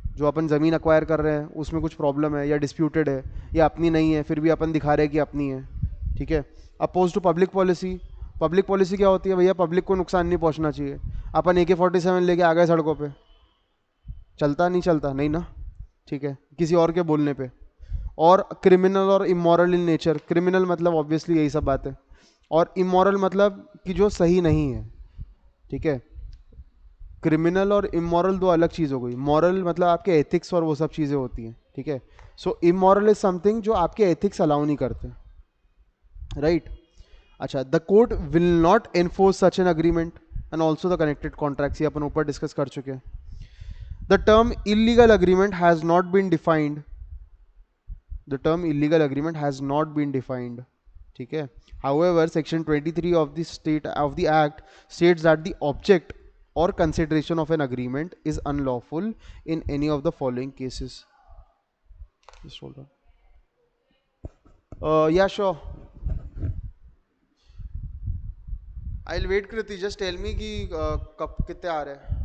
जो अपन ज़मीन अक्वायर कर रहे हैं उसमें कुछ प्रॉब्लम है या डिस्प्यूटेड है या अपनी नहीं है, फिर भी अपन दिखा रहे हैं कि अपनी है। ठीक है, oppose to public policy, public policy क्या होती है भैया, पब्लिक को नुकसान नहीं पहुंचना चाहिए। अपन AK-47 लेके आ गए सड़कों पे, चलता नहीं चलता नहीं ना, ठीक है, किसी और के बोलने पे। और क्रिमिनल और इमोरल इन नेचर, क्रिमिनल मतलब ऑब्वियसली यही सब बात है, और इमोरल मतलब कि जो सही नहीं है। ठीक है, क्रिमिनल और इमोरल दो अलग चीज़ हो गई, मॉरल मतलब आपके एथिक्स और वो सब चीज़ें होती हैं। ठीक है, सो इमोरल इज समथिंग जो आपके एथिक्स अलाउ नहीं करते। राइट, अच्छा, the court will not enforce such an agreement and also the connected contracts, ये अपन ऊपर डिस्कस कर चुके हैं। The term illegal agreement has not been defined, the term illegal agreement has not been defined. ठीक है, however section 23 of the act states that the object or consideration of an agreement is unlawful in any of the following cases. Just hold on. Yeah, sure, I'll wait Kriti, just tell me कि कब कितने आ रहे हैं।